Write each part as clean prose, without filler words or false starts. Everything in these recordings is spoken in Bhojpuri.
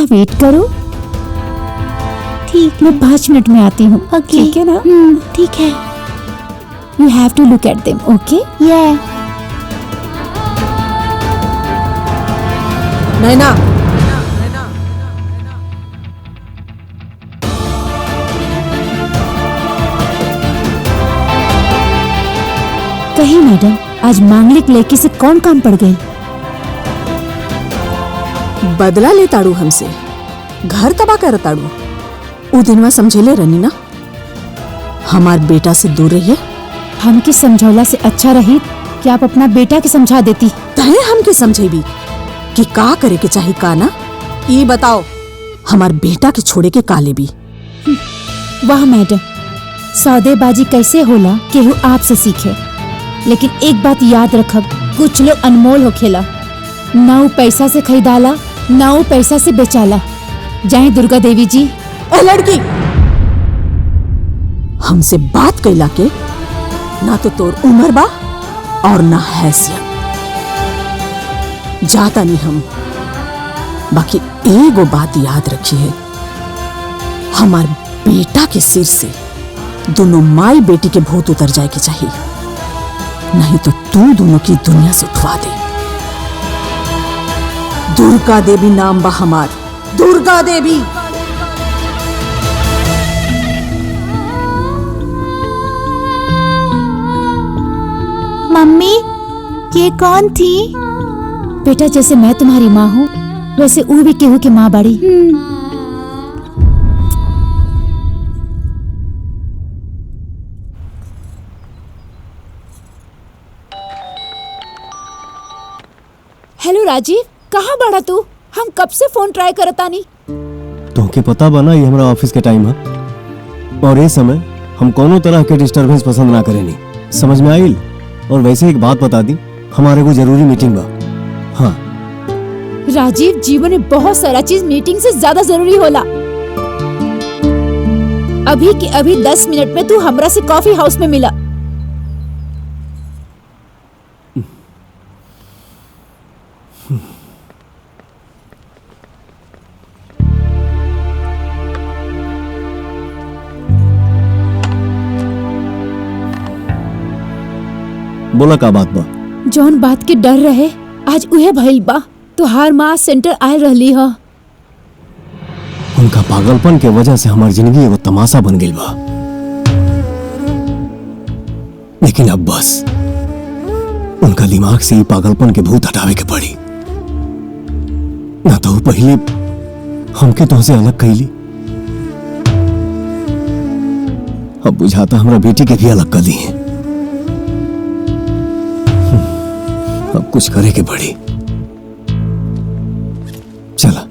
वेट करो। ठीक, मैं 5 मिनट में आती हूँ। ओके। ठीक है ना? ठीक है। You have to look at them, okay? Yeah. नैना, कहीं मैडम आज मांगलिक लड़की से कौन काम पड़ गई? बदला ले ताड़ू हमसे, घर तबाह कर ताड़ू। उ दिनवा समझेले रहनी ना, हमार बेटा से दूर रहिए। हमके समझौला से अच्छा रही कि आप अपना बेटा के समझा देती। तहे हमके समझेबी कि का करे के चाही का ना। ई बताओ, हमार बेटा के छोड़े के का लेबी? वाह मैडम, सौदेबाजी कैसे होला केहू आपसे सीखे। लेकिन एक बात याद रखब, कुछ लोग अनमोल होखेला, ना उ पैसा से खरीदाला ना उ पैसा से बेचाला। जाए दुर्गा देवी जी। ए लड़की, हमसे बात कैला के ना तो तोर उम्र बा और ना हैसियत। जाता नहीं हम, बाकी एगो बात याद रखी है, हमार बेटा के सिर से दोनों माई बेटी के भूत उतर जाए के चाहिए, नहीं तो तू दोनों की दुनिया से उठवा दे। दुर्गा देवी नाम बा हमार, दुर्गा देवी। मम्मी, ये कौन थी? बेटा जैसे मैं तुम्हारी माँ हूँ वैसे ऊ भी केहू की माँ बड़ी। हेलो राजीव, कहाँ बड़ा तू? हम कब से फोन ट्राई करतानी। तोहके पता बा ना ये हमारा ऑफिस के टाइम है और ये समय हम कोनो तरह के डिस्टरबेंस पसंद ना करेनी, समझ में आइल? और वैसे एक बात बता दी, हमारे को जरूरी मीटिंग बा। हाँ राजीव, जीवन में बहुत सारा चीज मीटिंग से ज्यादा जरूरी होला। अभी के अभी 10 मिनट में तू हमरा से कॉफी हाउस में मिला। बोला का बात बा? जौन बात के डर रहे आज उहे भइल बा। तुहार माँ सेंटर आए रहली ह। उनका पागलपन के वजह से हमारी जिंदगी एगो तमाशा बन गई बा। लेकिन अब बस उनका दिमाग से ही पागलपन के भूत हटावे के पड़ी, ना तो वो पहले हमके तुमसे अलग कैली, अब बुझाता हमरा बेटी के भी अलग कर दी है। अब कुछ करे के पड़ी। चला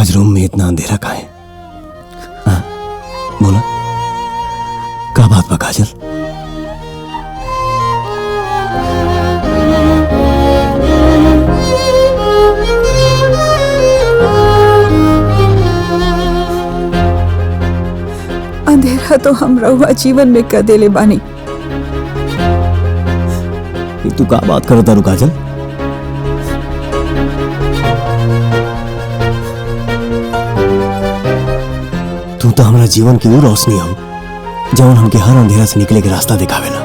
रूम में इतना अंधेरा का है? बोला क्या बात बा काजल? अंधेरा तो हम रहुआ जीवन में कर देले बानी। ये तू क्या बात करता रू काजल? तू तो हमारा जीवन की वो रोशनी हो जौन हमके हर अंधेरा से निकले के रास्ता दिखावेला।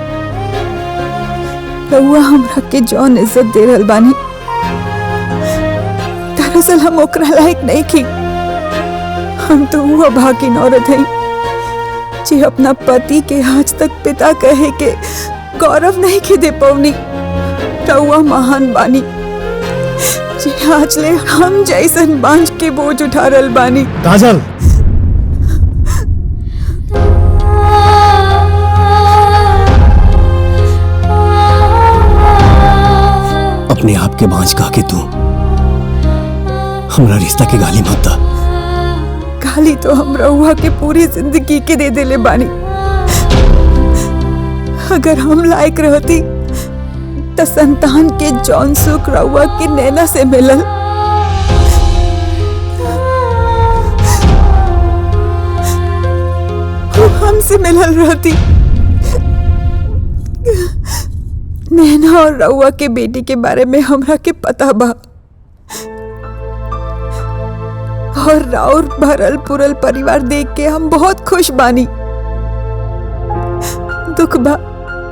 रहुआ हमरा के जौन इज्जत दे रहल बानी, दरअसल हम ओकरा लायक नहीं की। हम तो वो भागिन औरत हई जे अपना पति के आज तक पिता कहे के गौरव नहीं के दे पौनी। रउआ महान बानी जे आज ले हम जैसन बांझ के बोझ उठा रहल बानी। काजल, अपने आप के बांझ कहा के तू हमरा रिश्ता के गाली मत दा। गाली तो हम रउआ के पूरी जिंदगी के दे देले बानी। अगर हम लायक रहती तो संतान के जौन सुख रउआ के नैना से मिलल वो हमसे मिलल रहती। नैना और रउआ के बेटी के बारे में हमरा के पता बा और राउर भरल पुरल परिवार देख के हम बहुत खुश बानी। दुख बा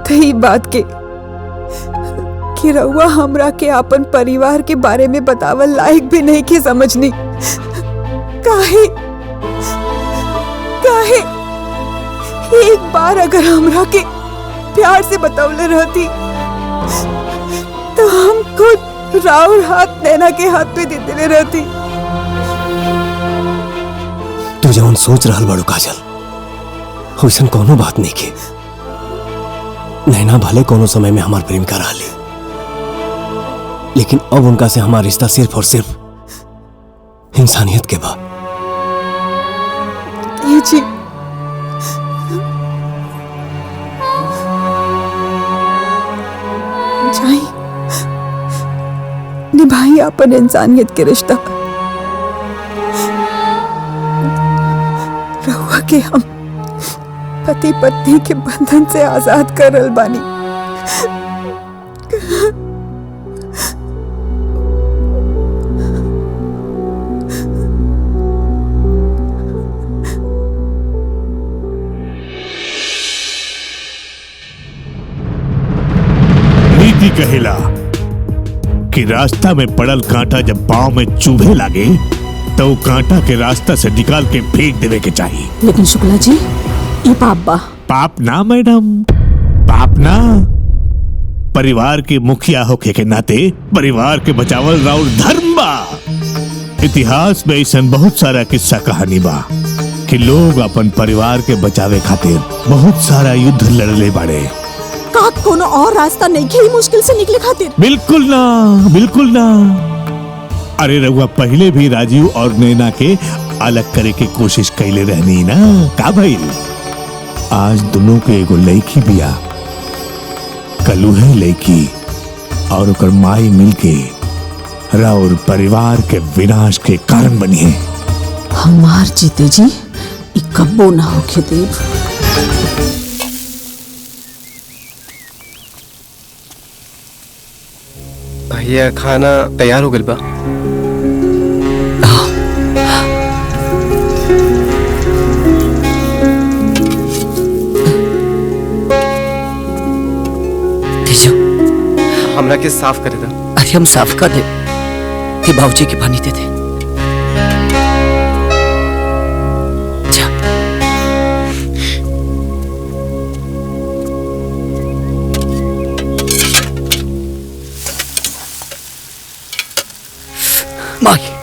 तही बात के कि रउआ हमरा के अपन परिवार के बारे में बतावल लायक भी नहीं के समझनी। काहे काहे एक बार अगर हमरा के प्यार से बतावले रहती तो हम खुद राउर हाथ नैना के हाथ पे दे देले रहती। तू जौन सोच रहल बाड़ू काजल, वैसन कोनो बात नहीं के। नैना भले कोनो समय में हमार प्रेम का रहले, लेकिन अब उनका से हमारा रिश्ता सिर्फ और सिर्फ इंसानियत के बा। ये जी जाई निभाई अपन इंसानियत के रिश्ता। रहुआ के हम पति पत्नी के बंधन से आजाद करल बानी। नीति कहेला कि रास्ता में पड़ल कांटा जब पांव में चुभे लागे तो कांटा के रास्ता से निकाल के फेंक देवे के चाहिए। लेकिन शुक्ला जी, ये पाप बा। पाप ना मैडम, पाप ना। परिवार के मुखिया होके के नाते परिवार के बचावल राउर धर्म बा। इतिहास में ऐसा बहुत सारा किस्सा कहानी बा कि लोग अपन परिवार के बचावे खातिर बहुत सारा युद्ध लड़ले बाड़े। का कोनो और रास्ता नहीं के मुश्किल से निकले खातिर? बिल्कुल ना, बिल्कुल ना। अरे रघुआ पहले भी राजीव और नैना के अलग करे के कोशिश कैले रहनी ना, का भाई? आज दोनों के एगो लड़की बिया, कलुहे लड़की और ओकर माई मिलके राउर परिवार के विनाश के कारण बनी है। हमार जीते जी ई कब्बो ना होके देव। भैया खाना तैयार हो गइल बा। हमरा के साफ करे दा। अरे हम साफ कर दे कि बाबूजी के पानी दे दे। जा। माई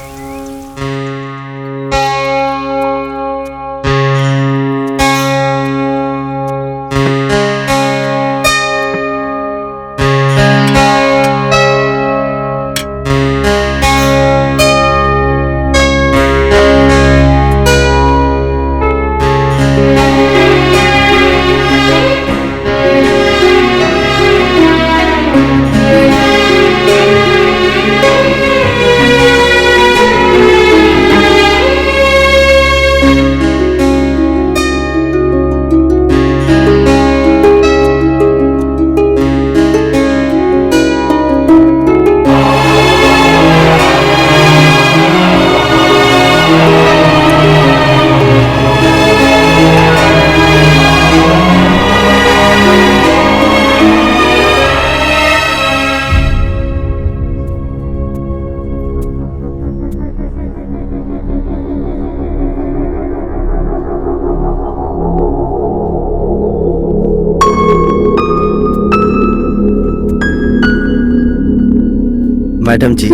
मैडम जी,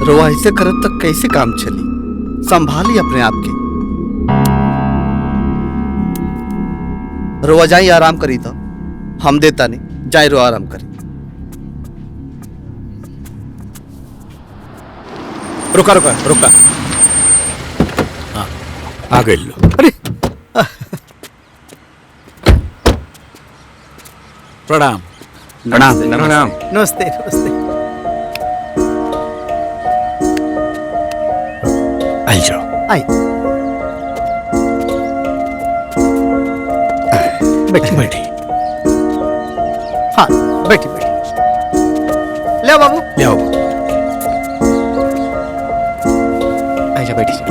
रोआ ऐसे करत तक कैसे काम चली? संभाली अपने आप के। रोआ जाई आराम करी तो हम देता नहीं, जाए रो आराम करी। रुका रुका रुका, हाँ आ गई लो। अरे प्रणाम। प्रणाम प्रणाम। नमस्ते नमस्ते। आई जाओ। आई बैठी बैठी। हाँ बैठी बैठी। ले आओ बाबू, ले आओ। आइजा बैठी जा।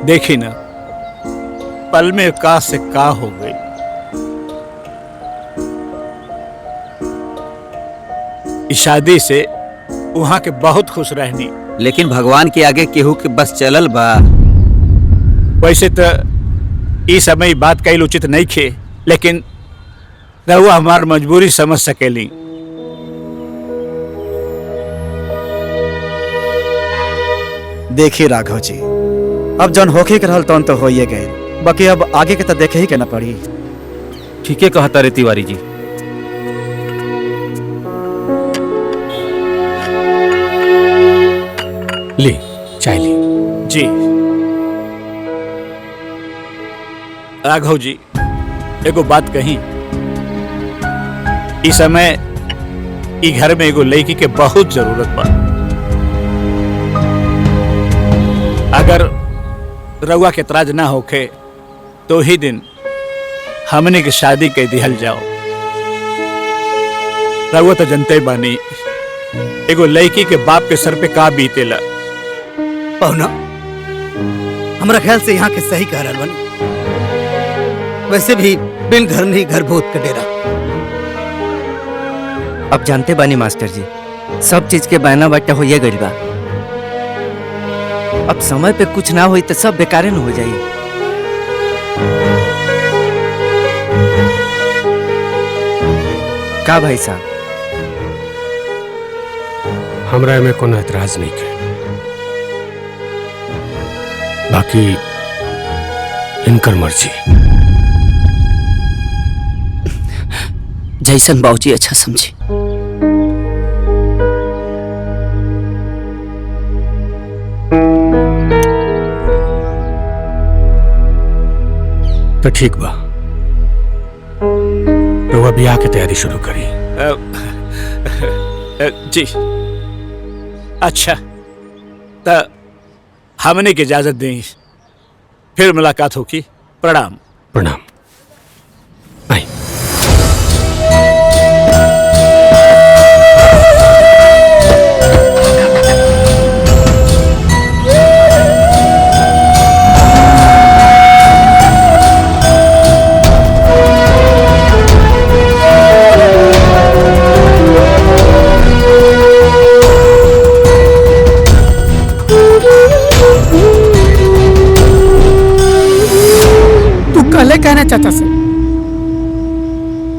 देखी ना, पल में का से का हो गई। इस शादी से वहां के बहुत खुश रहनी, लेकिन भगवान के आगे केहू के बस चलल बा। वैसे तो इस समय बात कई उचित नहीं खे, लेकिन रहुआ हमार मजबूरी समझ सकेली। देखिए राघव जी, अब जौन होखे के रहल तौन तो होइए गए, बाकी अब आगे के तो देखे ही के ना पड़ी। ठीक है कहता रे तिवारी जी। ले चाय ली। जी राघव जी, एगो बात कही, इस समय ई घर में एगो लड़की के बहुत जरूरत बा। अगर रउआ के एतराज ना होखे तो ही दिन हमने की शादी के दिहल जाओ। रउआ तो जनते बानी एगो लड़की के बाप के सर पे का बीतेला। पहुना, हमरा ख्याल से यहाँ के सही कह रहल बानी। वैसे भी बिन घर नहीं घर भूत का डेरा। अब जानते बानी मास्टर जी, सब चीज के बहना बाटा होइए गइल बा। अब समय पे कुछ ना होई तो सब बेकारे न हो जाई। का भाई साहब? हमरा में कोनो एतराज नहीं है, बाकी इनकर मर्जी। जैसन बाबूजी अच्छा समझी। तो ठीक बा, रउआ ब्याह की तैयारी शुरू करी। जी अच्छा, तो हमने की इजाजत दी, फिर मुलाकात होगी। प्रणाम। प्रणाम। आई। कहना चाचा से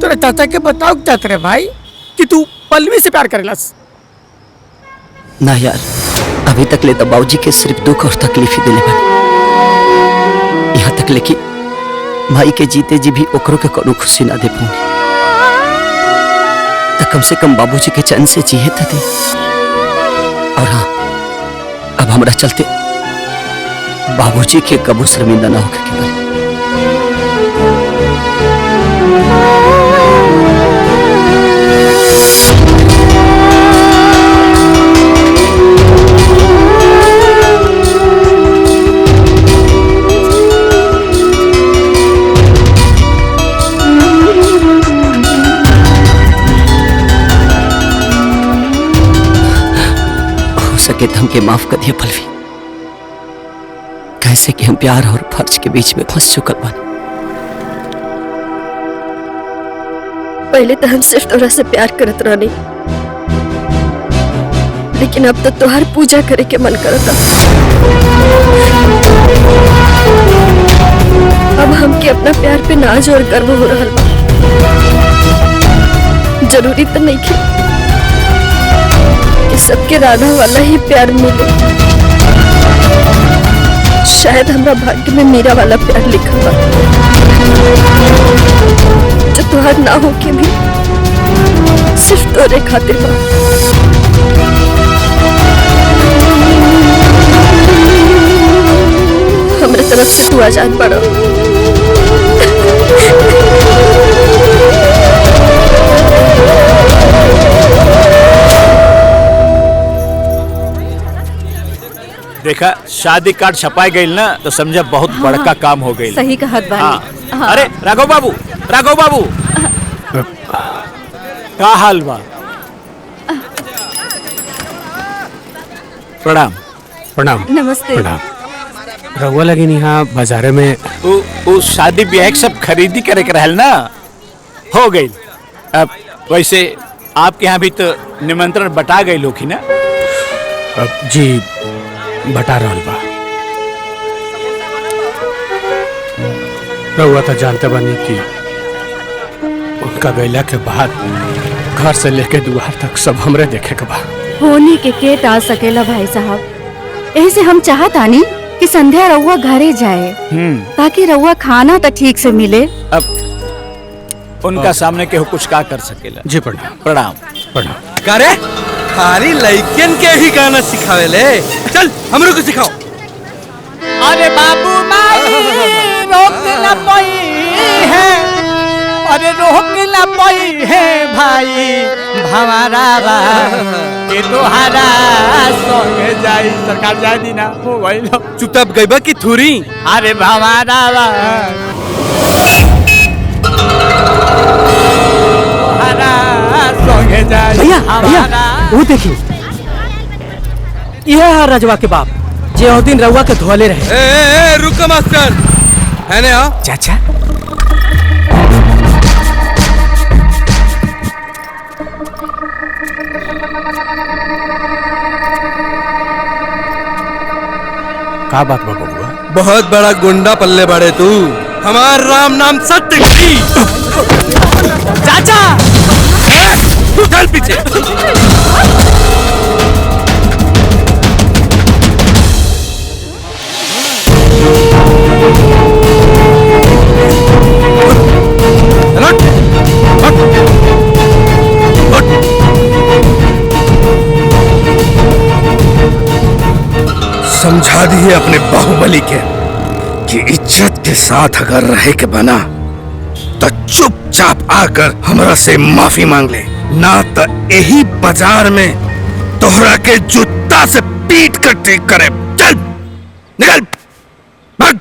तेरे चाचा के बताओ क्या तेरे भाई कि तू पल्लवी से प्यार करेलास? ना यार, अभी तक ले तो बाबूजी के सिर्फ दुख और तकलीफ ही दिले बने। यहाँ तक ले कि भाई के जीते जी भी ओकरों के कोनो खुशी ना दे पाऊंगी। तो कम से कम बाबूजी के चैन से जिए तो दे। और हाँ, अब हमरा चलते बाबूजी के कबू शर्मिंदा ना होकर के बने। के हमके माफ कर दिया पल्लवी। कैसे कि हम प्यार और फर्ज के बीच में फंस चुकल बानी। पहले तो हम सिर्फ तोरा से प्यार करत रहनी, लेकिन अब तो तोहार पूजा करे के मन करता। अब हमके अपना प्यार पे नाज और गर्व हो रहा बा। जरूरी तो नहीं कि सबके राधा वाला ही प्यार मिले। शायद हमरा भाग्य में मीरा वाला प्यार लिखा बा, जो तुहार ना हो के भी सिर्फ तोरे खातिर बा। हमरे तरफ से तू आजाद पड़ा। देखा, शादी कार्ड छपाई गई ना तो समझा बहुत बड़का काम हो गई। सही कहत बानी। हाँ। अरे राघव बाबू, राघव बाबू, का हाल बा? प्रणाम। प्रणाम। नमस्ते। प्रणाम। रहुआ लगी यहाँ बाजारे में वो शादी ब्याह के सब खरीदी करे के रहल ना, हो गई। अब वैसे आपके यहाँ भी तो निमंत्रण बटा गई लोग ही ना? जी बटा रहल बा। रहुआ तो जानते बानी कि उनका गैला के बाद घर से लेके द्वार तक सब हमरे देखे के बा। होने के टाल सकेला भाई साहब। यही से हम चाहत आनी कि संध्या रउआ घरे जाए, ताकि रउआ खाना तो ठीक से मिले। अब उनका सामने केहू कुछ का कर सकेला। जी प्रणाम। प्रणाम। प्रणाम। करे खाली लइकन के ही गाना सिखावे ले, चल हमरो को सिखाओ। अरे बाबू माई रोक न पाई है, अरे रोक न पाई है भाई भंवरा बा के तोहारा संग जाई। सरकार जाए दी ना हो भाई लो। चुपचाप गइबा की थूरी। अरे भंवरा बा तोहारा संग जाई। भैया वो देखिए, यह है रजवा के बाप जे उस दिन रउआ के धोले रहे। ए रुको मास्टर, है ने आ चाचा। का बात बा बबुआ? बहुत बड़ा गुंडा पल्ले बड़े तू। हमार राम नाम सत्य की। चाचा तू चल पीछे। समझा दिए अपने बाहुबली के कि इज्जत के साथ अगर रहे के बना तो चुपचाप आकर हमरा से माफी मांग ले, ना तो यही बाजार में तोहरा के जूता से पीट कर ठीक करे। चल निकल भाग।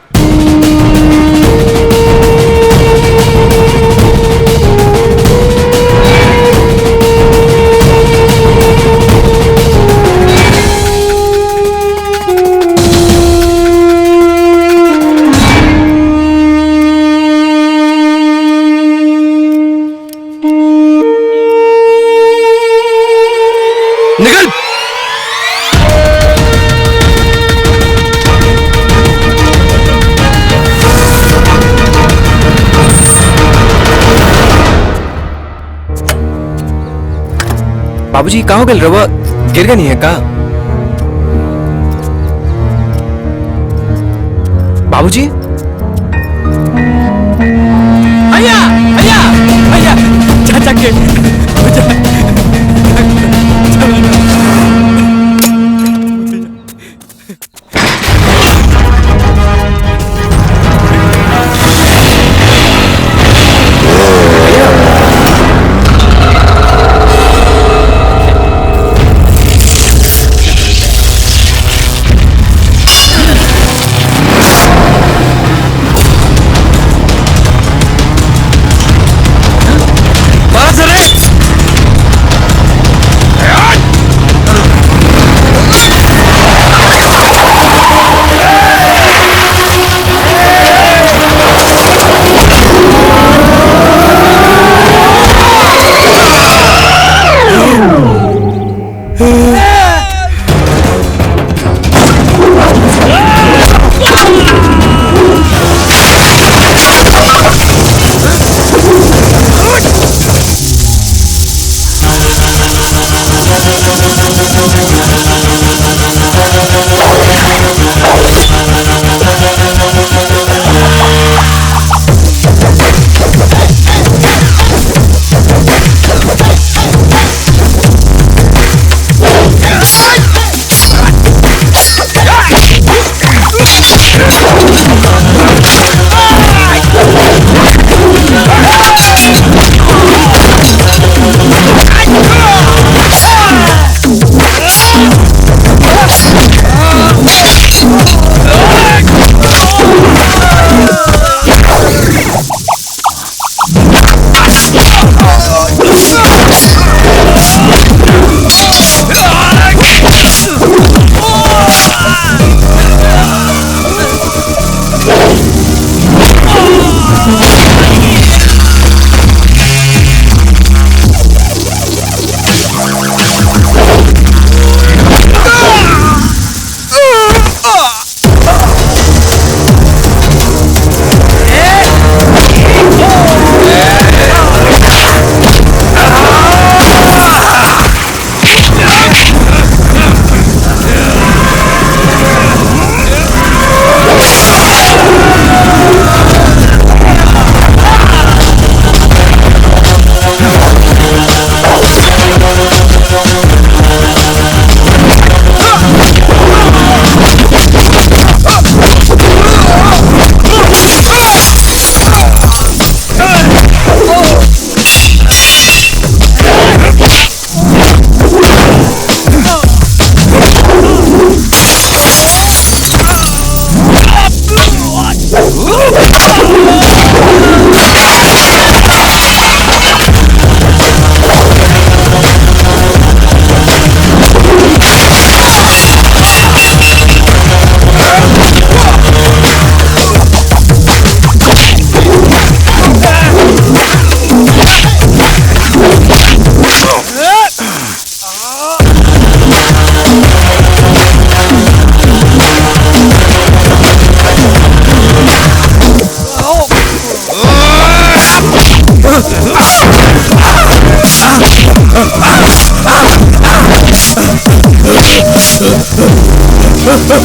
निकल। बाबूजी कहाँ हो गए? रवा गिर गए नहीं है का? बाबूजी भैया भैया भैया चाचा के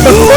है